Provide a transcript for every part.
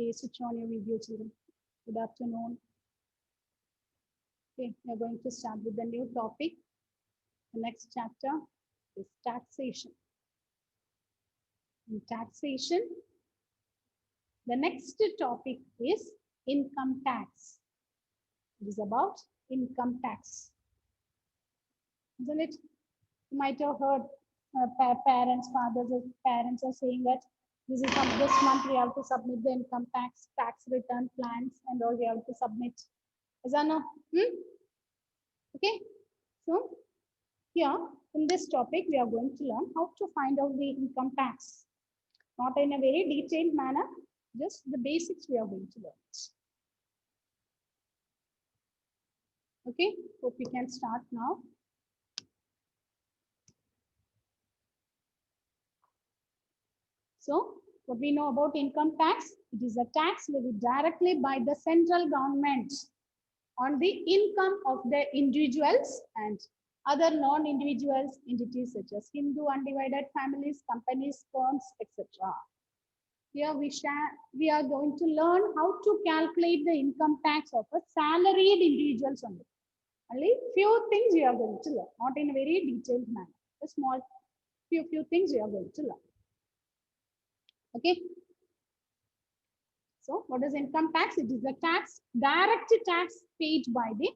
Okay, switch on your video, children. Good afternoon. Okay, we are going to start with the new topic. The next chapter is taxation. In taxation, the next topic is income tax. It is about income tax. Isn't it? You might have heard parents, fathers, parents are saying that this month we have to submit the income tax return plans, and all we have to submit. Is that no? Okay. So here in this topic, we are going to learn how to find out the income tax. Not in a very detailed manner, just the basics we are going to learn. Okay, hope we can start now. So, what we know about income tax, it is a tax levied directly by the central government on the income of the individuals and other non-individuals entities such as Hindu undivided families, companies, firms, etc. Here we are going to learn how to calculate the income tax of a salaried individuals only. Only few things we are going to learn, not in a very detailed manner. A small few things we are going to learn. Okay. So what is income tax? It is the direct tax paid by the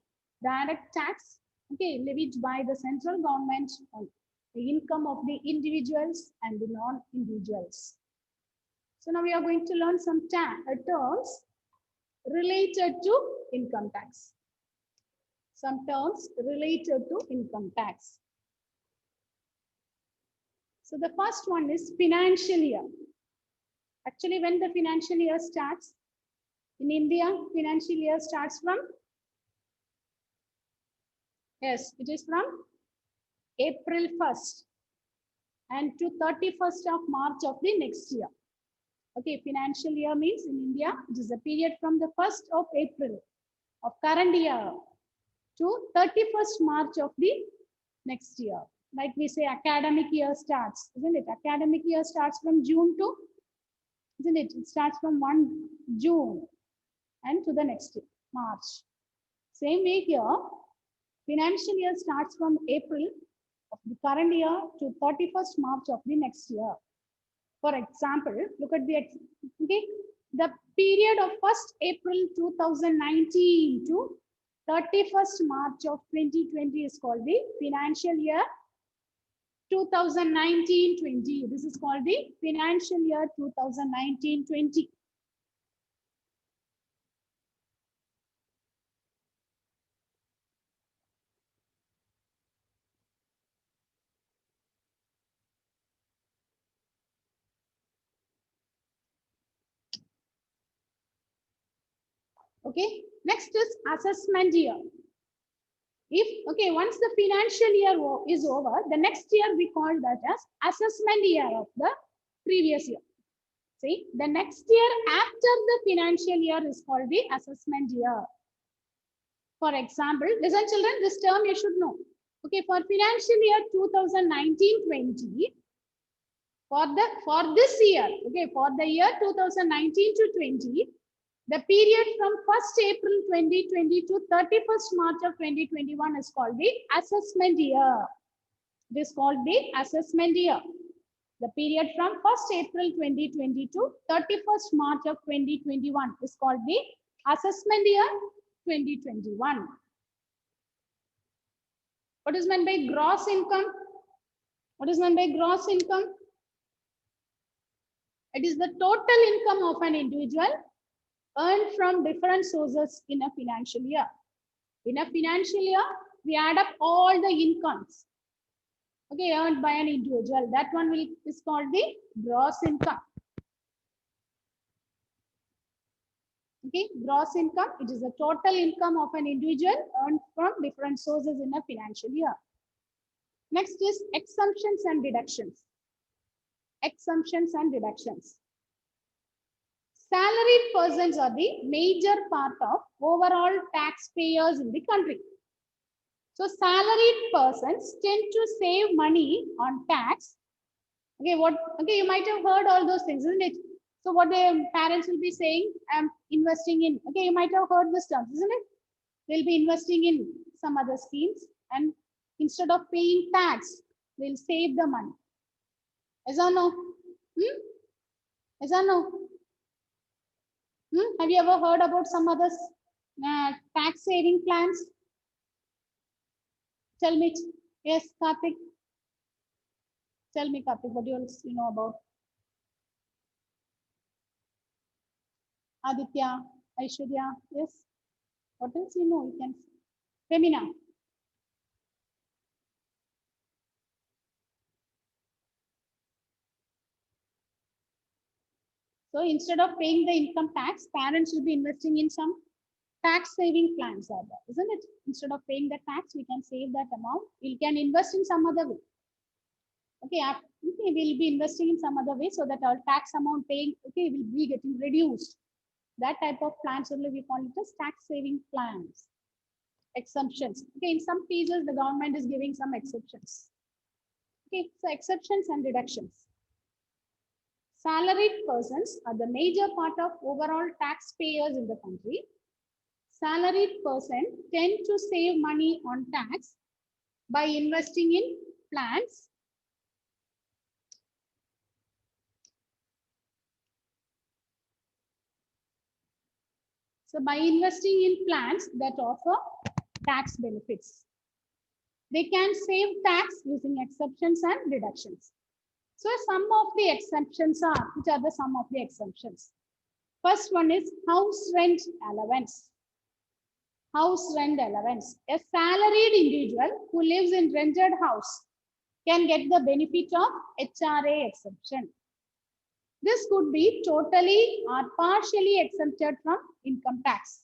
levied by the central government on the income of the individuals and the non-individuals. So now we are going to learn some terms related to income tax. Some terms related to income tax. So the first one is financial year. Actually, when the financial year starts, in India, financial year starts from, yes, it is from April 1st and to 31st of March of the next year. Okay, financial year means in India, it is a period from the 1st of April of current year to 31st March of the next year. Like we say, academic year starts, isn't it? Academic year starts from June to, isn't it? It starts from 1 June and to the next year, March. Same way here, financial year starts from April of the current year to 31st March of the next year. For example, look at the period of 1st April 2019 to 31st March of 2020 is called the financial year 2019-20. This is called the financial year 2019-20. Okay, next is assessment year. Once the financial year is over, the next year we call that as assessment year of the previous year. See, the next year after the financial year is called the assessment year. For example, listen children, this term you should know. Okay, for financial year 2019-20, for this year, okay, for the year 2019 to 20, the period from 1st April 2020 to 31st March of 2021 is called the assessment year. It is called the assessment year. The period from 1st April 2020 to 31st March of 2021 is called the assessment year 2021. What is meant by gross income? What is meant by gross income? It is the total income of an individual earned from different sources in a financial year. In a financial year, we add up all the incomes, okay, earned by an individual. That one is called the gross income. Okay, gross income, it is the total income of an individual earned from different sources in a financial year. Next is exemptions and deductions. Exemptions and deductions. Salaried persons are the major part of overall taxpayers in the country. So salaried persons tend to save money on tax. Okay, you might have heard all those things, isn't it? So what the parents will be saying, I'm investing in, okay, you might have heard this term, isn't it? They'll be investing in some other schemes, and instead of paying tax, they'll save the money. Yes or no? Yes or no? Have you ever heard about some other tax saving plans? Tell me. Yes, Karthik. Tell me, Karthik, what else you know about? Aditya, Aishwarya, yes. What else you know? You can. Femina. So instead of paying the income tax, parents will be investing in some tax saving plans are there, isn't it? Instead of paying the tax, we can save that amount. We can invest in some other way. Okay, okay, we'll be investing in some other way so that our tax amount paying, okay, will be getting reduced. That type of plans only we call it as tax saving plans. Exemptions. Okay, in some cases, the government is giving some exceptions. Okay, so exceptions and deductions. Salaried persons are the major part of overall taxpayers in the country. Salaried persons tend to save money on tax by investing in plans by investing in plans that offer tax benefits. They can save tax using exceptions and deductions. So some of the exceptions are, which are the some of the exemptions? First one is house rent allowance. House rent allowance. A salaried individual who lives in rented house can get the benefit of HRA exemption. This could be totally or partially exempted from income tax.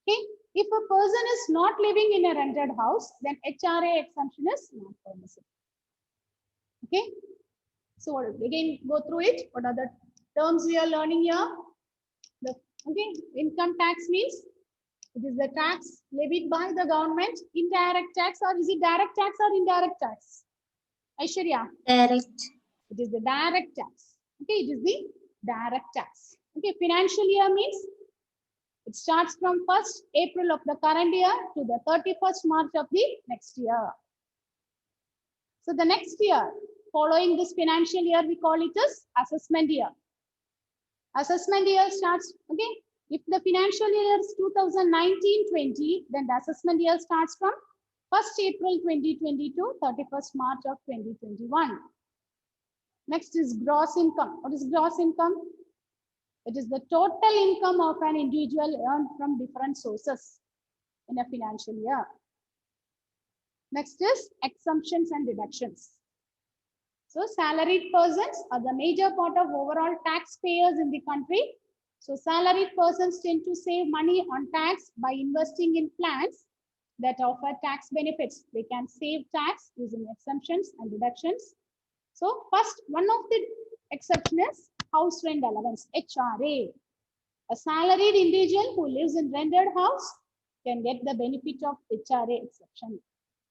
Okay. If a person is not living in a rented house, then HRA exemption is not permissible. Okay. So again, go through it. What are the terms we are learning here? Okay, income tax means it is the tax levied by the government. Indirect tax, or is it direct tax or indirect tax? Aishwarya? Direct. It is the direct tax. Okay, it is the direct tax. Okay, financial year means it starts from 1st April of the current year to the 31st March of the next year. So the next year, following this financial year, we call it as assessment year. Assessment year starts, okay, if the financial year is 2019-20, then the assessment year starts from 1st April 2020 to 31st March of 2021. Next is gross income. What is gross income? It is the total income of an individual earned from different sources in a financial year. Next is exemptions and deductions. So salaried persons are the major part of overall taxpayers in the country. So salaried persons tend to save money on tax by investing in plans that offer tax benefits. They can save tax using exemptions and deductions. So first, one of the exception is house rent allowance, HRA. A salaried individual who lives in rented house can get the benefit of HRA exception.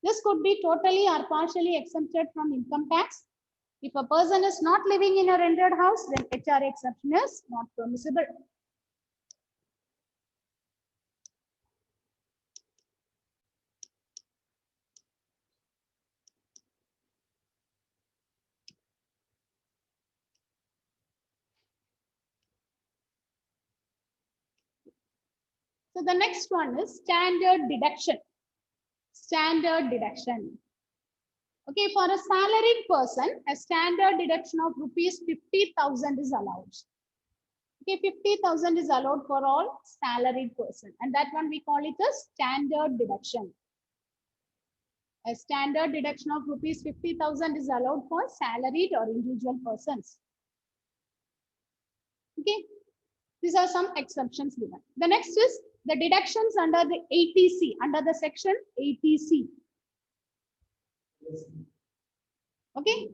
This could be totally or partially exempted from income tax. If a person is not living in a rented house, then HRA exception is not permissible. So the next one is standard deduction. Standard deduction. Okay, for a salaried person, a standard deduction of rupees 50,000 is allowed. Okay, 50,000 is allowed for all salaried person, and that one we call it a standard deduction. A standard deduction of rupees 50,000 is allowed for salaried or individual persons. Okay, these are some exceptions given. The next is the deductions under the 80C, under the section 80C. Okay.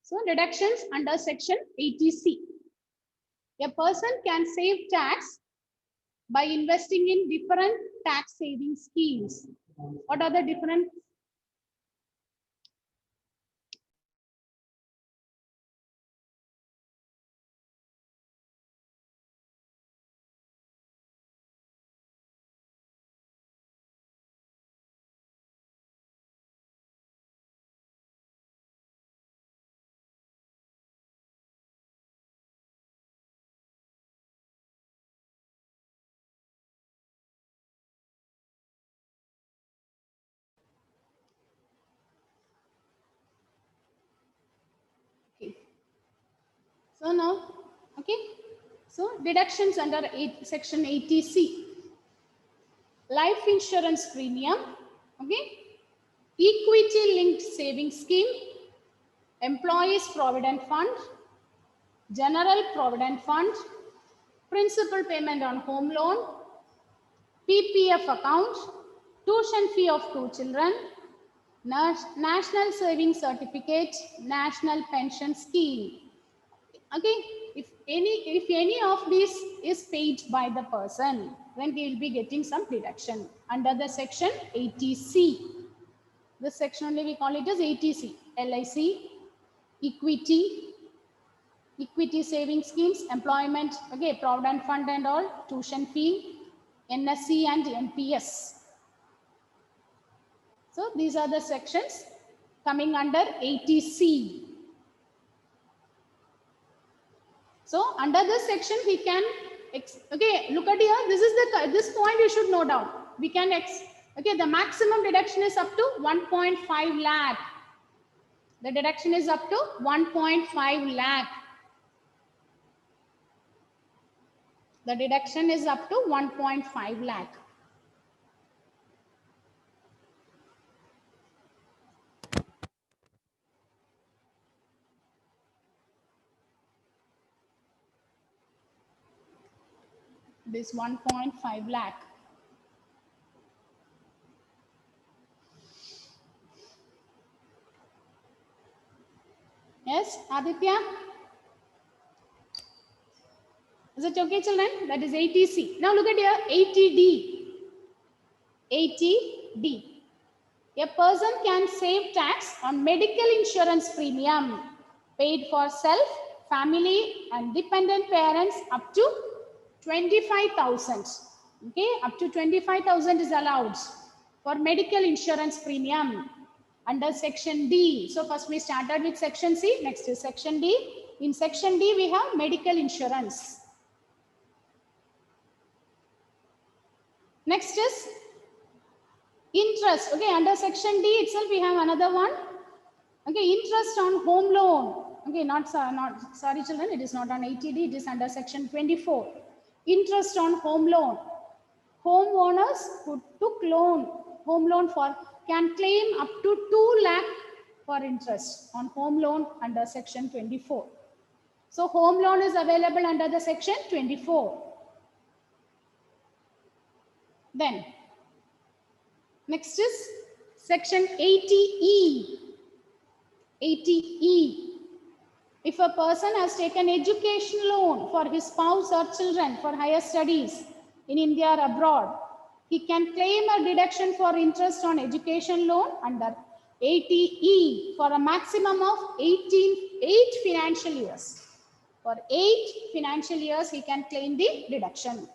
So deductions under section 80C. A person can save tax by investing in different tax saving schemes. What are the different? Okay. So now, okay. So deductions under section 80C. Life insurance premium, okay. Equity linked saving scheme, employees provident fund, general provident fund, principal payment on home loan, PPF account, tuition fee of 2 children, national saving certificate, national pension scheme. Okay, if any of these is paid by the person, then he will be getting some deduction under the section 80C. This section only we call it as 80C. LIC, equity saving schemes, employment, okay, provident fund and all, tuition fee, NSC and NPS. So these are the sections coming under 80C. So under this section we can, okay, look at here, this point you should note down. We can, okay, the maximum deduction is up to 1.5 lakh. The deduction is up to 1.5 lakh. The deduction is up to 1.5 lakh. This 1.5 lakh. Yes, Aditya? Is it okay, children? That is 80C. Now look at here, 80D. 80D. A person can save tax on medical insurance premium paid for self, family and dependent parents up to 25,000. Okay, up to 25,000 is allowed for medical insurance premium under section D. So first we started with section C, next is section D. In section D we have medical insurance. Next is interest. Okay, under section D itself we have another one. Okay, interest on home loan. Okay, not sorry children, it is not on 80D, it is under section 24. Interest on home loan. Homeowners who took home loan for can claim up to 2 lakh for interest on home loan under section 24. So home loan is available under the section 24. Then next is section 80E. 80E. If a person has taken education loan for his spouse or children for higher studies in India or abroad, he can claim a deduction for interest on education loan under 80E for a maximum of 8 financial years. For 8 financial years, he can claim the deduction.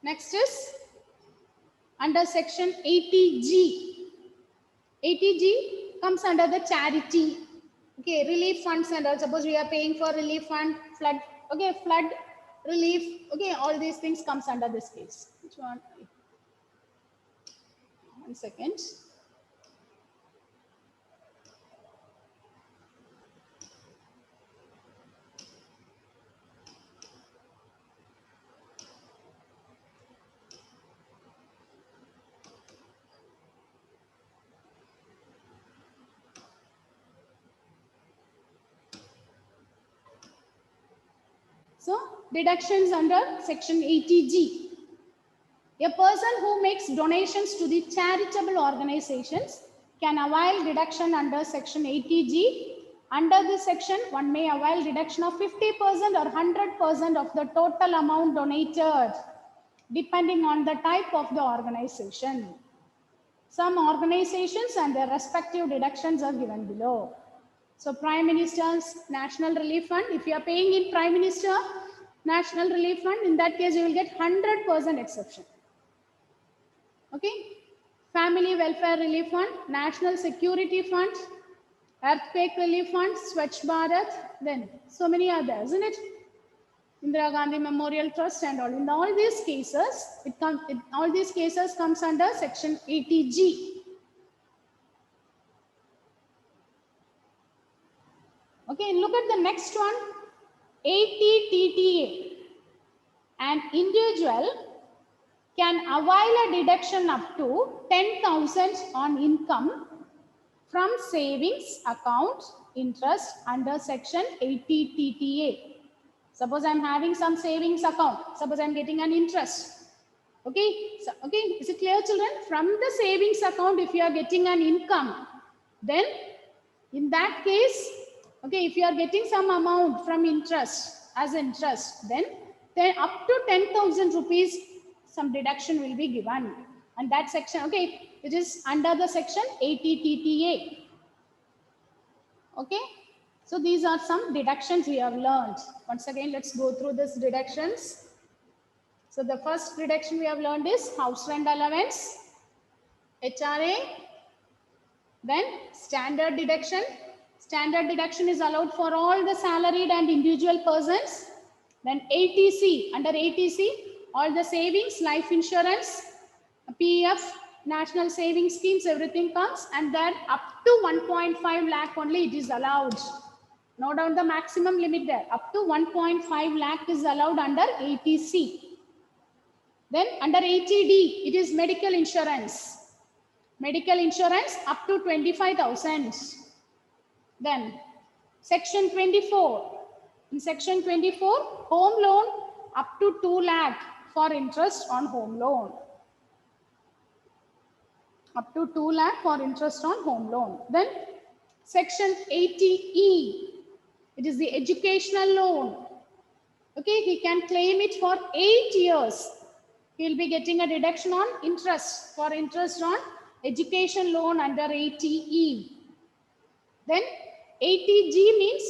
Next is under section 80G. 80G comes under the charity. Okay, relief funds and all. Suppose we are paying for relief fund, flood. Okay, flood relief. Okay, all these things comes under this case. Which one? 1 second. So, deductions under section 80G. A person who makes donations to the charitable organizations can avail deduction under section 80G. Under this section, one may avail deduction of 50% or 100% of the total amount donated, depending on the type of the organization. Some organizations and their respective deductions are given below. So Prime Minister's National Relief Fund, if you are paying in Prime Minister National Relief Fund, in that case you will get 100% exception. Okay. Family Welfare Relief Fund, National Security Fund, Earthquake Relief Fund, Swachh Bharat, then so many others, isn't it? Indira Gandhi Memorial Trust and all. In all these cases, all these cases comes under section 80G. Okay, look at the next one, 80TTA. An individual can avail a deduction up to 10,000 on income from savings account interest under section 80TTA. Suppose I'm having some savings account. Suppose I'm getting an interest. Okay, so, okay, is it clear, children? From the savings account, if you are getting an income, then in that case, okay, if you are getting some amount from interest as interest, then up to 10,000 rupees, some deduction will be given. And that section, okay, it is under the section 80TTA. Okay, so these are some deductions we have learned. Once again, let's go through these deductions. So the first deduction we have learned is house rent allowance, HRA, then standard deduction. Standard deduction is allowed for all the salaried and individual persons. Then ATC, under ATC, all the savings, life insurance, PF, national savings schemes, everything comes, and then up to 1.5 lakh only it is allowed. Note down the maximum limit there. Up to 1.5 lakh is allowed under ATC. Then under ATD, it is medical insurance. Medical insurance up to 25,000. Then section 24. In section 24, home loan up to 2 lakh for interest on home loan. Up to 2 lakh for interest on home loan. Then section 80E, it is the educational loan. Okay, he can claim it for 8 years. He will be getting a deduction on interest, for interest on education loan under 80E. Then 80G means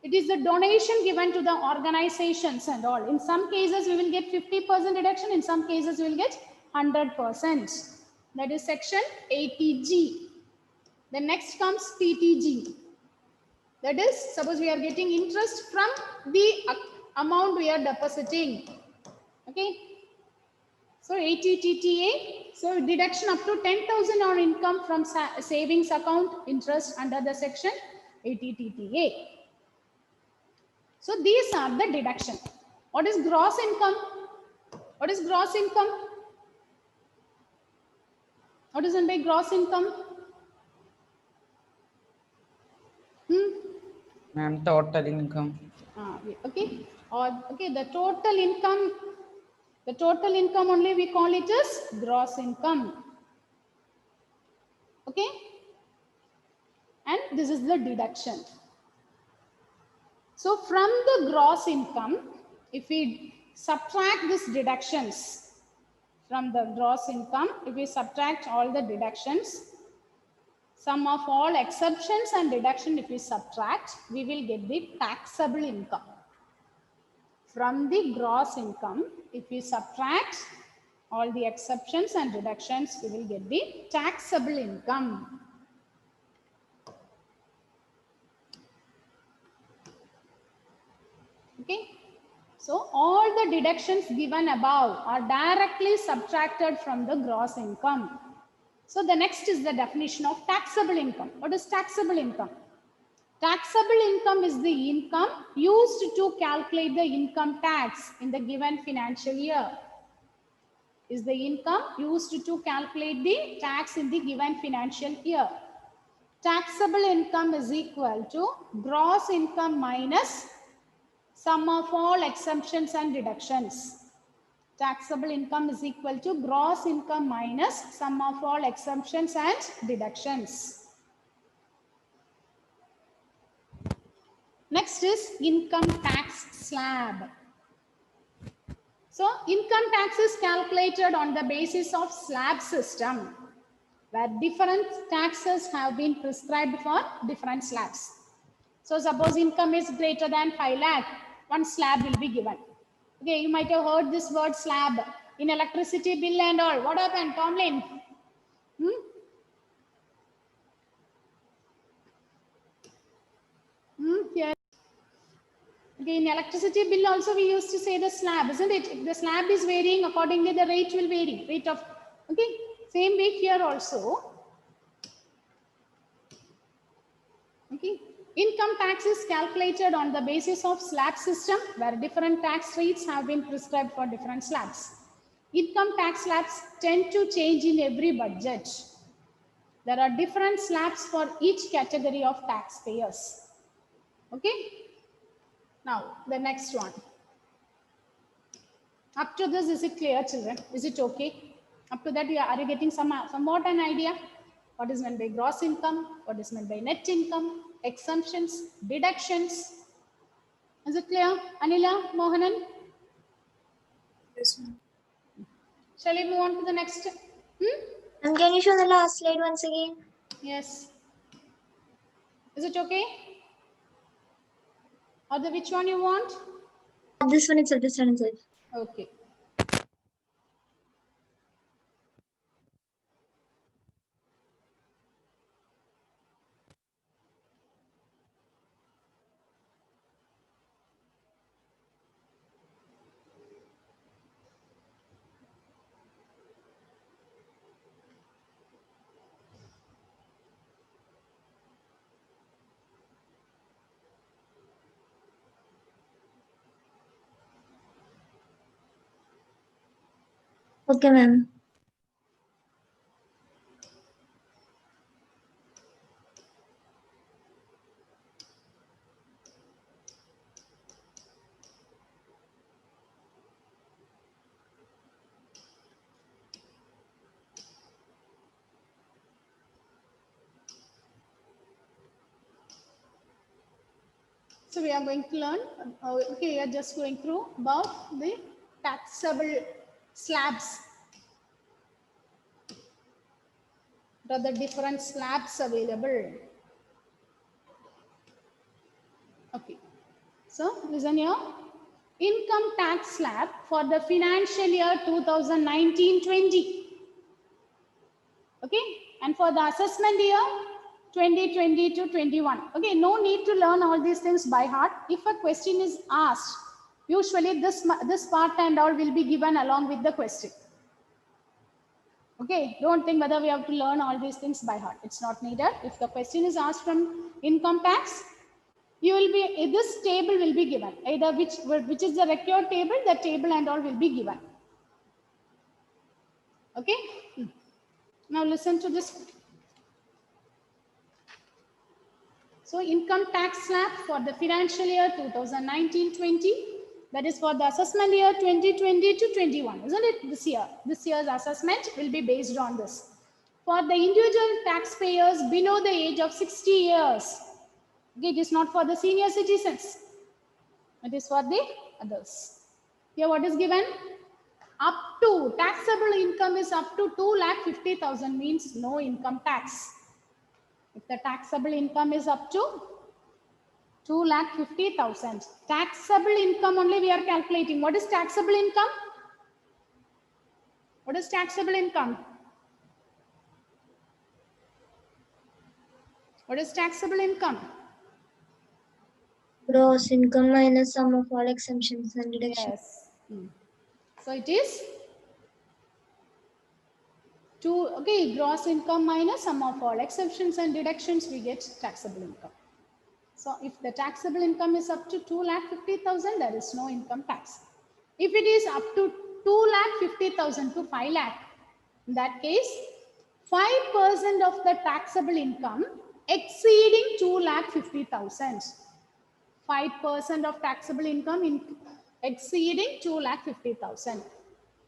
it is the donation given to the organizations and all. In some cases, we will get 50% deduction. In some cases, we will get 100%. That is section 80G. The next comes TTG. That is, suppose we are getting interest from the amount we are depositing. Okay. So 80TTA. So deduction up to 10,000 on income from savings account interest under the section 80TTA. So these are the deduction. What is gross income? What is gross income? What is meant by gross income? Ma'am, total income. Okay. Okay, the total income. The total income only we call it as gross income. Okay. And this is the deduction. So from the gross income, if we subtract these deductions from the gross income, if we subtract all the deductions, sum of all exceptions and deduction, if we subtract, we will get the taxable income. From the gross income, if we subtract all the exceptions and deductions, we will get the taxable income. Okay. So all the deductions given above are directly subtracted from the gross income. So the next is the definition of taxable income. What is taxable income? Taxable income is the income used to calculate the income tax in the given financial year. Is the income used to calculate the tax in the given financial year. Taxable income is equal to gross income minus sum of all exemptions and deductions. Taxable income is equal to gross income minus sum of all exemptions and deductions. Next is income tax slab. So income tax is calculated on the basis of slab system, where different taxes have been prescribed for different slabs. So suppose income is greater than 5 lakh, one slab will be given. Okay, you might have heard this word slab in electricity bill and all. What happened, Tomlin? Here. Okay, in electricity bill also we used to say the slab, isn't it? If the slab is varying, accordingly the rate will vary. Rate of, okay, same way here also. Okay, income tax is calculated on the basis of slab system, where different tax rates have been prescribed for different slabs. Income tax slabs tend to change in every budget. There are different slabs for each category of taxpayers. Okay. Now, the next one. Up to this, is it clear, children? Is it okay? Up to that, are you getting somewhat an idea? What is meant by gross income? What is meant by net income? Exemptions, deductions. Is it clear? Anila, Mohanan? Yes, ma'am. Shall we move on to the next? And can you show the last slide once again? Yes. Is it okay? Or the which one you want? This one itself, this one itself. Okay. Okay, ma'am. So we are going to learn, okay, we are just going through about the taxable slabs. What are the different slabs available? Okay, so listen here. Income tax slab for the financial year 2019-20. Okay, and for the assessment year 2020 to 21. Okay, no need to learn all these things by heart. If a question is asked, usually this part and all will be given along with the question. Okay, don't think whether we have to learn all these things by heart. It's not needed. If the question is asked from income tax, you will be, this table will be given. Either which is the required table, the table and all will be given. Okay. Now listen to this. So income tax slab for the financial year 2019-20, that is for the assessment year 2020 to 21, isn't it? This year, this year's assessment will be based on this. For the individual taxpayers below the age of 60 years, okay, it is not for the senior citizens, it is for the others. Here what is given? Up to, taxable income is up to 2,50,000 means no income tax. If the taxable income is up to 2,50,000, taxable income only we are calculating. What is taxable income? What is taxable income? What is taxable income? Gross income minus sum of all exemptions and deductions. Yes. So it is okay, gross income minus sum of all exceptions and deductions, we get taxable income. So if the taxable income is up to 2,50,000, there is no income tax. If it is up to 2,50,000 to 5 lakh, in that case, 5% of the taxable income exceeding 2,50,000. 5% of taxable income exceeding 2,50,000.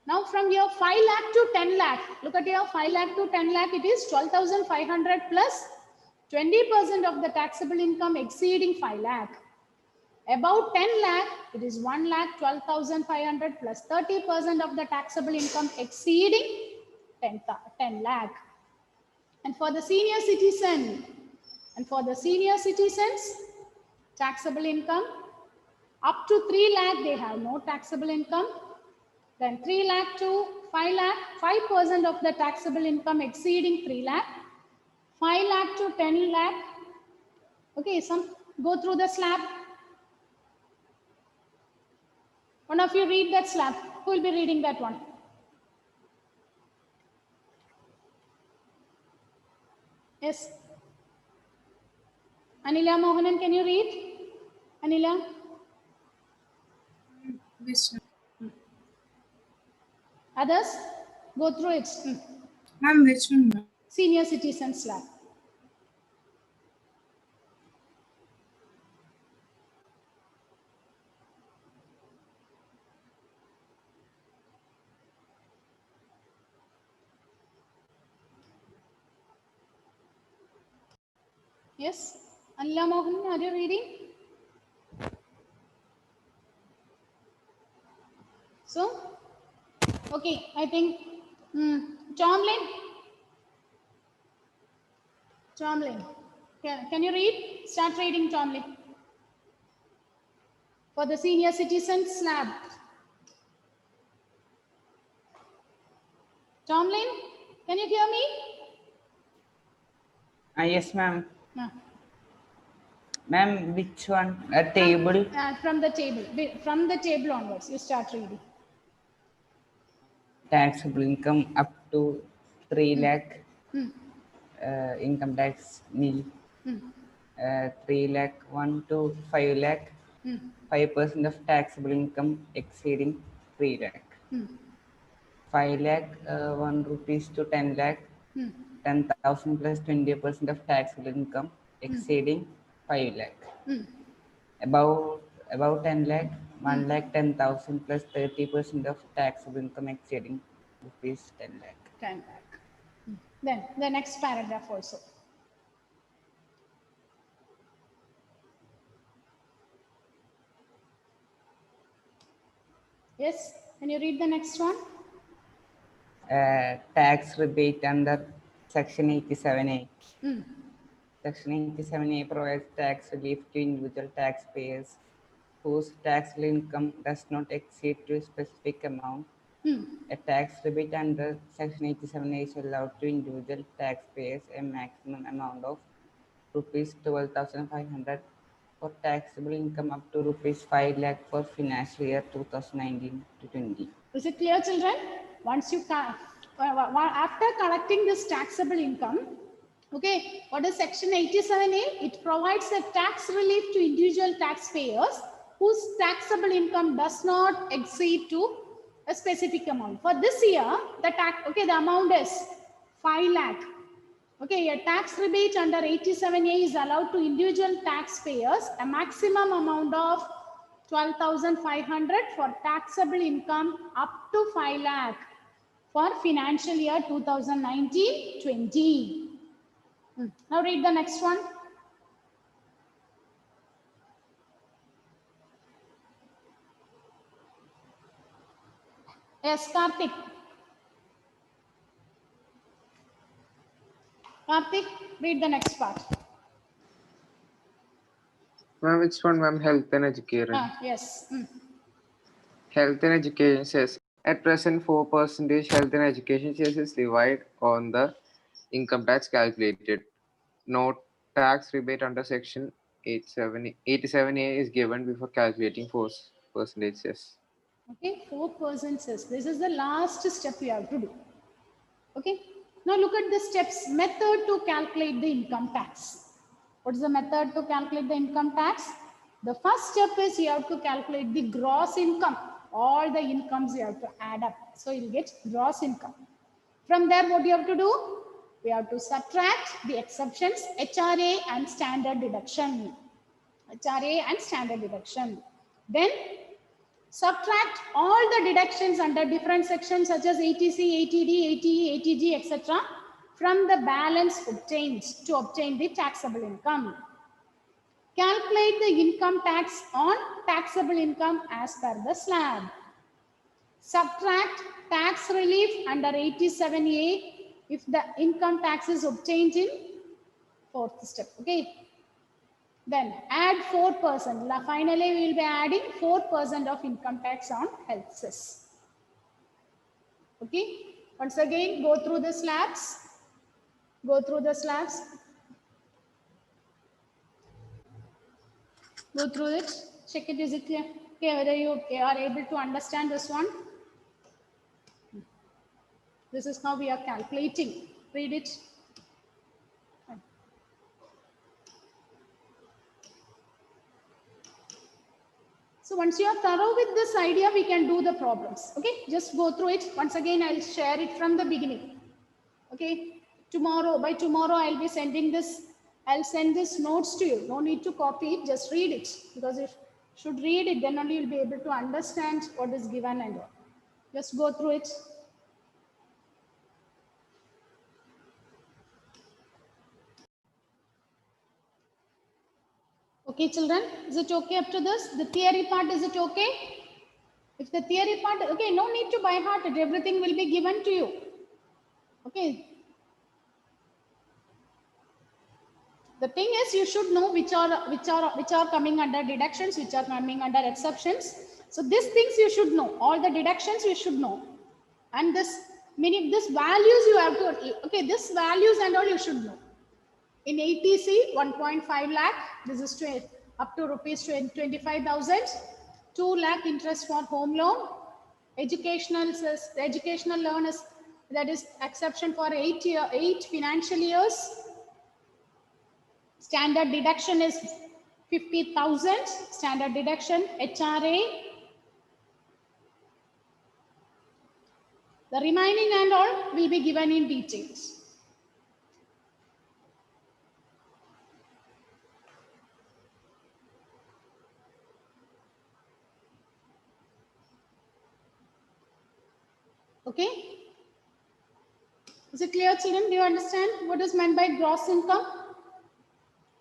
Now from your 5 lakh to 10 lakh, look at your 5 lakh to 10 lakh, it is 12,500 plus 20% of the taxable income exceeding 5 lakh. About 10 lakh, it is 1 lakh 12,500 plus 30% of the taxable income exceeding 10 lakh. And for the senior citizens, taxable income up to 3 lakh, they have no taxable income. Then 3 lakh to 5 lakh, 5% of the taxable income exceeding 3 lakh. 5 lakh to 10 lakh. Okay, go through the slab. One of you read that slab. Who will be reading that one? Yes. Anila Mohanan, can you read? Anila? Which Others? Go through it. ma'am? Which one, ma'am? Senior citizen slab. Yes. Anila Mohanan, are you reading? So, okay, I think Tomlin, can you read? Start reading, Tomlin. For the senior citizen slab. Tomlin, can you hear me? Yes, ma'am. No. Ma'am, which one? A table. From the table. From the table onwards, you start reading. Taxable income up to 3 lakh. Income tax nil. 3 lakh 1 to 5 lakh. 5% of taxable income exceeding 3 lakh. 5 lakh 1 rupees to 10 lakh. 10,000 plus 20% of taxable income exceeding 5 lakh. About 10 lakh, 1 lakh 10,000 plus 30% of taxable income exceeding rupees 10 lakh. 10 lakh. Then the next paragraph also. Yes, can you read the next one? Tax rebate under Section 87A. Section 87A provides tax relief to individual taxpayers whose taxable income does not exceed to a specific amount. A tax rebate under Section 87A is allowed to individual taxpayers a maximum amount of rupees 12,500 for taxable income up to rupees 5 lakh for financial year 2019 to 20. Is it clear, children? Once you after collecting this taxable income, okay, what is Section 87A? It provides a tax relief to individual taxpayers whose taxable income does not exceed to a specific amount. For this year, the amount is 5 lakh. Okay, a tax rebate under 87A is allowed to individual taxpayers a maximum amount of 12,500 for taxable income up to 5 lakh for financial year 2019-20. Now read the next one. Yes, Karthik. Karthik, read the next part. Ma'am, which one, ma'am? Health and education. Yes. Health and education says at present 4% health and education cess is levied on the income tax calculated. No tax rebate under section 87A is given before calculating 4% cess. Okay, 4% cess. This is the last step you have to do. Okay. Now look at the steps. Method to calculate the income tax. What is the method to calculate the income tax? The first step is you have to calculate the gross income. All the incomes you have to add up. So you'll get gross income. From there, what you have to do? We have to subtract the exceptions, HRA and standard deduction. HRA and standard deduction. Then Subtract all the deductions under different sections such as ATC, ATD, ATE, ATG, etc. from the balance obtained to obtain the taxable income. Calculate the income tax on taxable income as per the slab. Subtract tax relief under 87A if the income tax is obtained in fourth step. Okay. Then add 4%. Finally, we will be adding 4% of income tax on health cess. Okay. Once again, go through the slabs. Go through the slabs. Go through it. Check it. Is it clear? Okay, whether you are able to understand this one. This is how we are calculating. Read it. So once you are thorough with this idea, we can do the problems. Okay, just go through it. Once again, I'll share it from the beginning. Okay, by tomorrow, I'll be sending this. I'll send this notes to you. No need to copy it, just read it. Because if you should read it, then only you'll be able to understand what is given and all. Just go through it. Okay, children, is it okay up to this? The theory part, is it okay? If the theory part, okay, no need to by heart it. Everything will be given to you. Okay. The thing is, you should know which are coming under deductions, which are coming under exceptions. So these things you should know. All the deductions you should know. And this values you have to, okay, this values and all you should know. In ATC, 1.5 lakh, this is up to rupees 25,000, 2 lakh interest for home loan, educational loan is, that is exception for 8 financial years. Standard deduction is 50,000, standard deduction, HRA. The remaining and all will be given in details. Okay. Is it clear, children? Do you understand what is meant by gross income?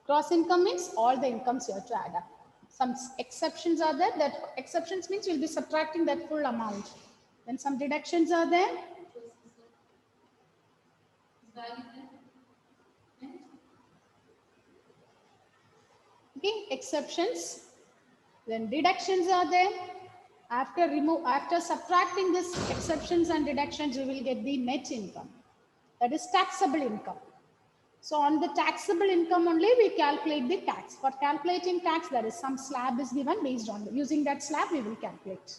Gross income means all the incomes you have to add up. Some exceptions are there. That exceptions means you'll be subtracting that full amount. Then some deductions are there. Okay, exceptions. Then deductions are there. After subtracting this exceptions and deductions, you will get the net income. That is taxable income. So on the taxable income only, we calculate the tax. For calculating tax, there is some slab is given based on using that slab, we will calculate.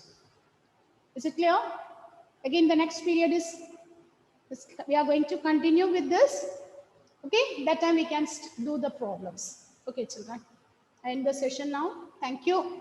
Is it clear? Again, the next period is we are going to continue with this. Okay, that time we can do the problems. Okay, children. I end the session now. Thank you.